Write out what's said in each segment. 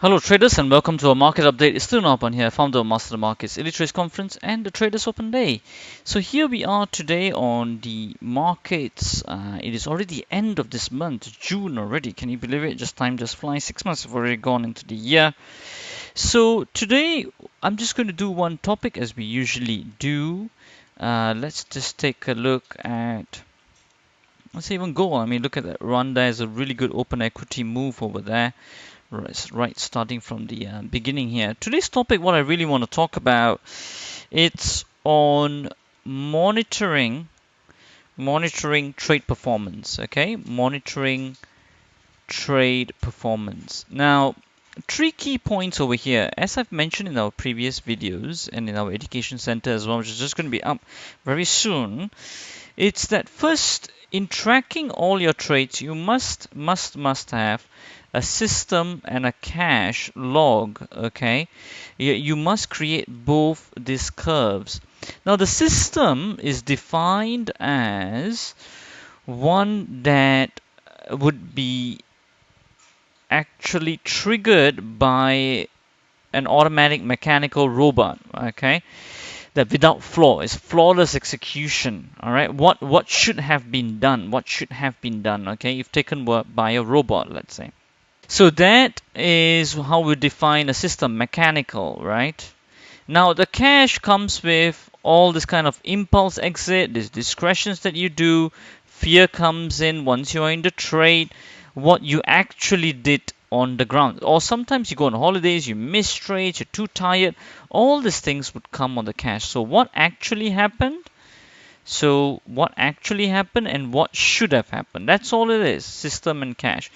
Hello traders and welcome to our market update. It's still Naupan here, founder of Master the Markets Elite Trades Conference and the Traders Open Day. So here we are today on the markets. It is already the end of this month, June already. Can you believe it? Time just flies. 6 months have already gone into the year. So today I'm just going to do one topic as we usually do. Let's just take a look at. Let's even go. I mean, look at that run. There's a really good open equity move over there. Right, starting from the beginning here. Today's topic, what I really want to talk about, it's on monitoring trade performance. Okay, monitoring trade performance. Now, three key points over here, as I've mentioned in our previous videos and in our education center as well, which is just going to be up very soon. It's that first, in tracking all your trades, you must have a system and a cache log. Okay, you must create both these curves. Now the system is defined as one that would be actually triggered by an automatic mechanical robot. Okay, that without flaw is flawless execution. All right, what should have been done, okay, if taken by a robot, let's say. So that is how we define a system, mechanical, right? Now the cache comes with all this kind of impulse exit, these discretions that you do. Fear comes in once you're in the trade, what you actually did on the ground. Or sometimes you go on holidays, you miss trades, you're too tired. All these things would come on the cache. So what actually happened? And what should have happened. That's all it is, system and cache.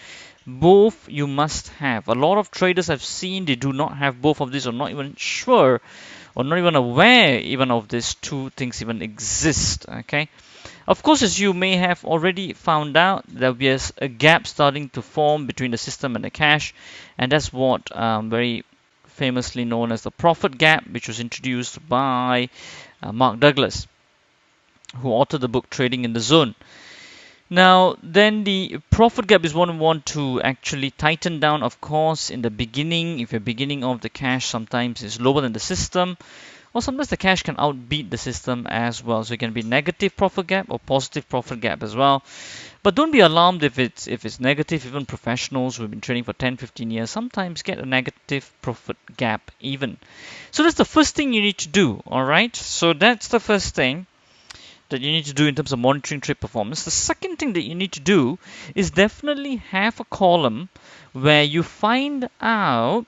Both you must have. A lot of traders I've seen, they do not have both of these, or not even sure, or not even aware even of these two things even exist. Okay. Of course, as you may have already found out, there's a gap starting to form between the system and the cache, and that's what very famously known as the profit gap, which was introduced by Mark Douglas, who authored the book Trading in the Zone. Now, then the profit gap is one we want to actually tighten down, of course, in the beginning. If you're beginning of the cache, sometimes it's lower than the system, or sometimes the cache can outbeat the system as well. So it can be negative profit gap or positive profit gap as well. But don't be alarmed if it's negative. Even professionals who've been trading for 10, 15 years sometimes get a negative profit gap even. So that's the first thing you need to do, all right? So that's the first thing that you need to do in terms of monitoring trade performance. The second thing that you need to do is definitely have a column where you find out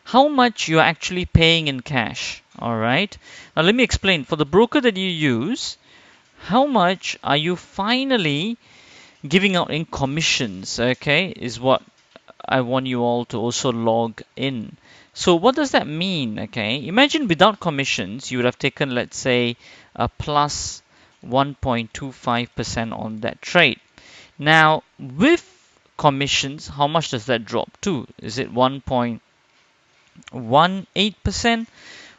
how much you're actually paying in cash. All right. Now let me explain. For the broker that you use, how much are you finally giving out in commissions? Okay, is what I want you all to also log in. So what does that mean? Okay, imagine without commissions, you would have taken, let's say, a plus 1.25% on that trade. Now, with commissions, how much does that drop to? Is it 1.18%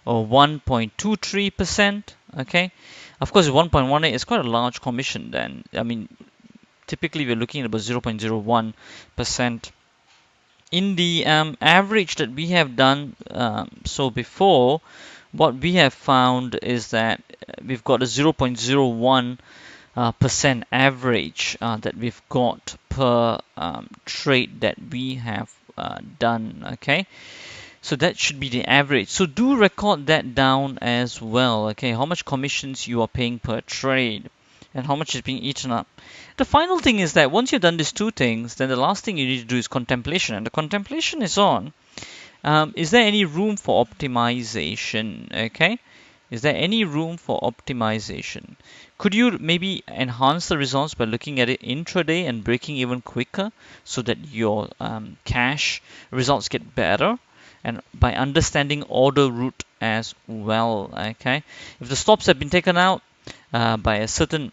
or 1.23%? Okay, of course, 1.18 is quite a large commission then. I mean, typically we're looking at about 0.01%. In the average that we have done so before, what we have found is that we've got a 0.01% average that we've got per trade that we have done. Okay, so that should be the average. So do record that down as well. Okay, how much commissions you are paying per trade and how much is being eaten up. The final thing is that once you've done these two things, then the last thing you need to do is contemplation. And the contemplation is on, is there any room for optimization? Okay, is there any room for optimization? Could you maybe enhance the results by looking at it intraday and breaking even quicker so that your cash results get better? And by understanding order route as well. Okay, if the stops have been taken out by a certain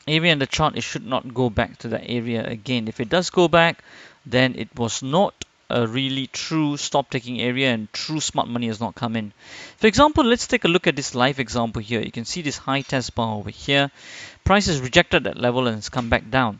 area in the chart, it should not go back to that area again. If it does go back, then it was not a really true stop taking area and true smart money has not come in. For example, let's take a look at this live example here. You can see this high test bar over here. Price has rejected that level and it's come back down.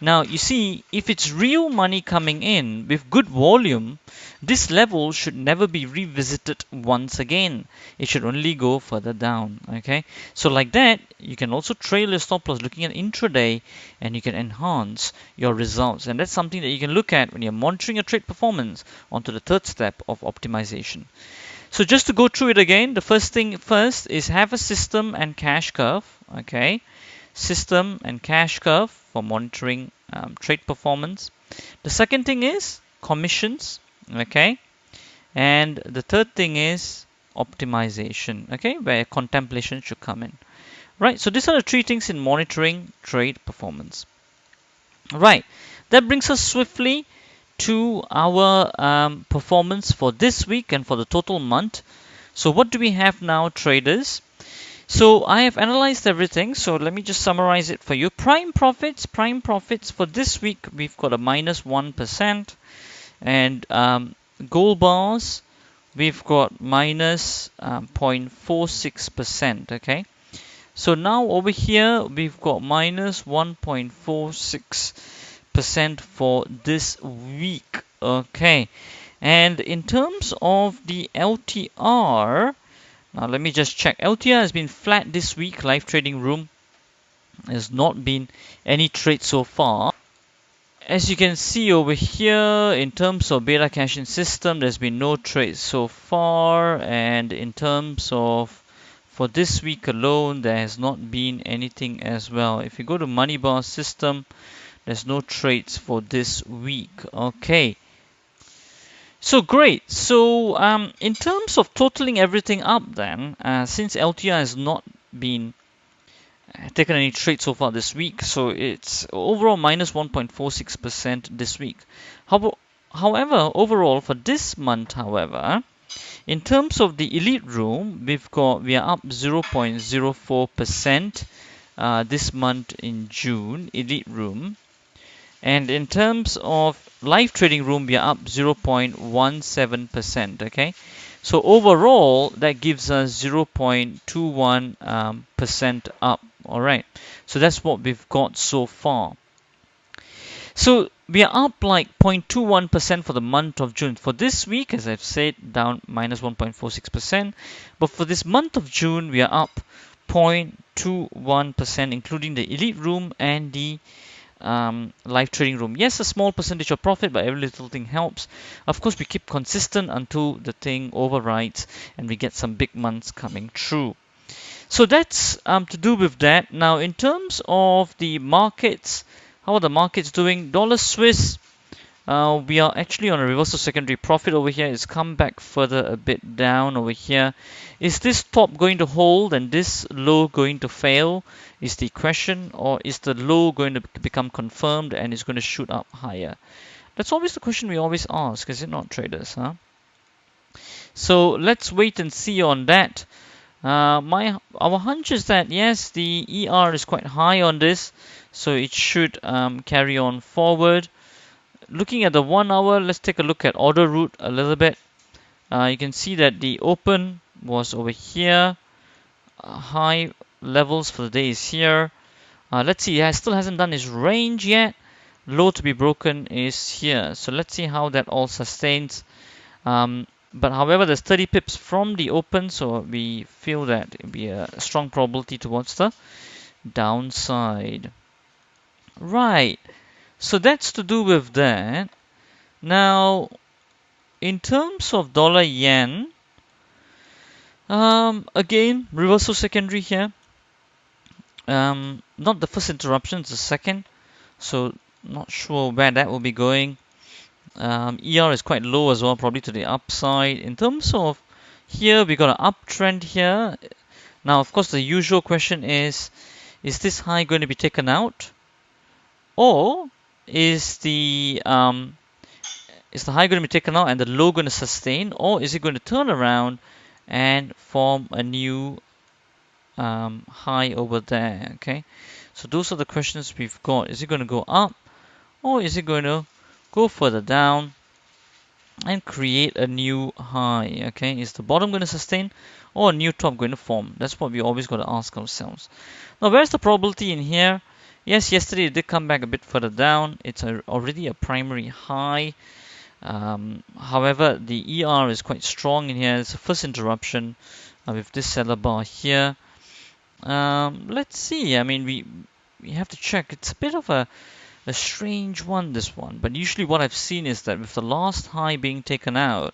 Now you see, if it's real money coming in with good volume, this level should never be revisited once again. It should only go further down. Okay, so like that, you can also trail your stop loss looking at intraday, and you can enhance your results. And that's something that you can look at when you're monitoring your trade performance onto the third step of optimization. So just to go through it again, the first thing first is have a system and cash curve. Okay, system and cash curve for monitoring trade performance. The second thing is commissions. Okay, and the third thing is optimization. Okay, where contemplation should come in. Right. So these are the three things in monitoring trade performance. Right. That brings us swiftly to our performance for this week and for the total month. So what do we have now, traders? So I have analyzed everything. So let me just summarize it for you. Prime profits for this week, we've got a minus 1%. And gold bars, we've got minus 0.46%. Okay. So now over here, we've got minus 1.46% for this week. Okay, and in terms of the LTR, now let me just check. LTR has been flat this week. Live trading room has not been any trade so far. As you can see over here, in terms of beta cash-in system, there's been no trade so far, and in terms of for this week alone, there has not been anything as well. If you go to money bar system, there's no trades for this week. Okay. So great. So in terms of totaling everything up then, since LTR has not been taken any trade so far this week, so it's overall minus 1.46% this week. However, overall for this month, however, in terms of the elite room, we are up 0.04% this month in June, elite room. And in terms of live trading room, we are up 0.17%. Okay, so overall that gives us 0.21% up. All right, so that's what we've got so far. So we are up like 0.21% for the month of June. For this week, as I've said, down minus 1.46%. But for this month of June, we are up 0.21%, including the elite room and the live trading room. Yes, a small percentage of profit, but every little thing helps. Of course, we keep consistent until the thing overrides and we get some big months coming through. So that's to do with that. Now, in terms of the markets, how are the markets doing? Dollar Swiss, we are actually on a reversal secondary profit over here. It's come back further a bit down over here. Is this top going to hold and this low going to fail? Is the question, or is the low going to become confirmed and it's going to shoot up higher? That's always the question we always ask, is it not, traders? Huh? So let's wait and see on that. Our hunch is that yes, the ER is quite high on this, so it should carry on forward. Looking at the 1 hour, let's take a look at order route a little bit. You can see that the open was over here. High levels for the day is here. Let's see, it still hasn't done its range yet. Low to be broken is here. So let's see how that all sustains. But however, there's 30 pips from the open, so we feel that it'll be a strong probability towards the downside. Right. So that's to do with that. Now, in terms of dollar yen, again, reversal secondary here. Not the first interruption, it's the second. So not sure where that will be going. ER is quite low as well, probably to the upside. In terms of here, we got an uptrend here. Now, of course, the usual question is this high going to be taken out? Or is the high going to be taken out and the low going to sustain? Or is it going to turn around and form a new high over there? Okay, so those are the questions we've got. Is it going to go up? Or is it going to go further down and create a new high? Okay, is the bottom going to sustain or a new top going to form? That's what we always got to ask ourselves. Now, where's the probability in here? Yes, yesterday it did come back a bit further down. It's already a primary high. However, the ER is quite strong in here. It's the first interruption with this seller bar here. Let's see. I mean, we have to check. It's a bit of a strange one, this one. But usually what I've seen is that with the last high being taken out,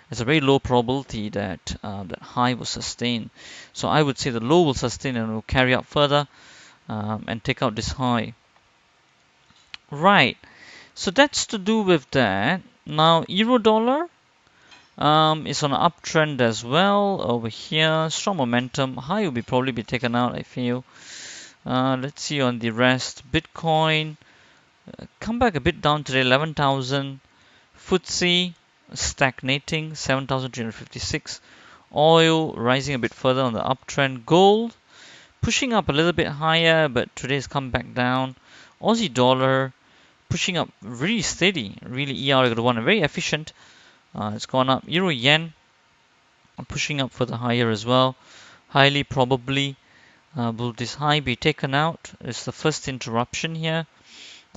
there's a very low probability that that high will sustain. So I would say the low will sustain and will carry up further and take out this high. Right. So that's to do with that. Now, euro dollar is on an uptrend as well over here. Strong momentum. High will probably be taken out, I feel. Let's see on the rest. Bitcoin come back a bit down today, 11,000. FTSE stagnating, 7,356. Oil rising a bit further on the uptrend. Gold pushing up a little bit higher, but today's come back down. Aussie dollar pushing up really steady, really ER1, very efficient. It's gone up. Euro yen pushing up further higher as well. Highly probably will this high be taken out? It's the first interruption here.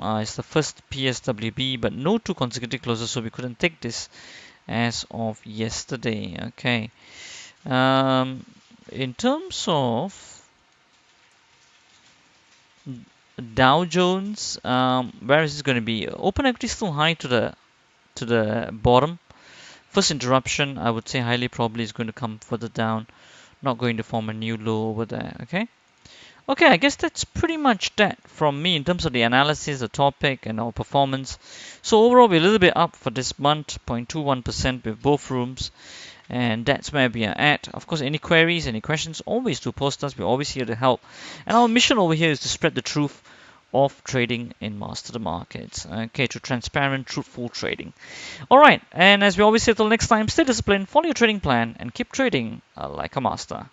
It's the first PSWB, but no two consecutive closes, so we couldn't take this as of yesterday. Okay. In terms of Dow Jones, where is this going to be? Open equity still high to the bottom. First interruption, I would say highly probably is going to come further down, not going to form a new low over there. Okay. Okay, I guess that's pretty much that from me in terms of the analysis, the topic, and our performance. So overall, we're a little bit up for this month, 0.21% with both rooms, and that's where we are at. Of course, any queries, any questions, always do post us. We're always here to help. And our mission over here is to spread the truth of trading in Master the Markets. Okay, to transparent, truthful trading. All right, and as we always say, till next time, stay disciplined, follow your trading plan, and keep trading like a master.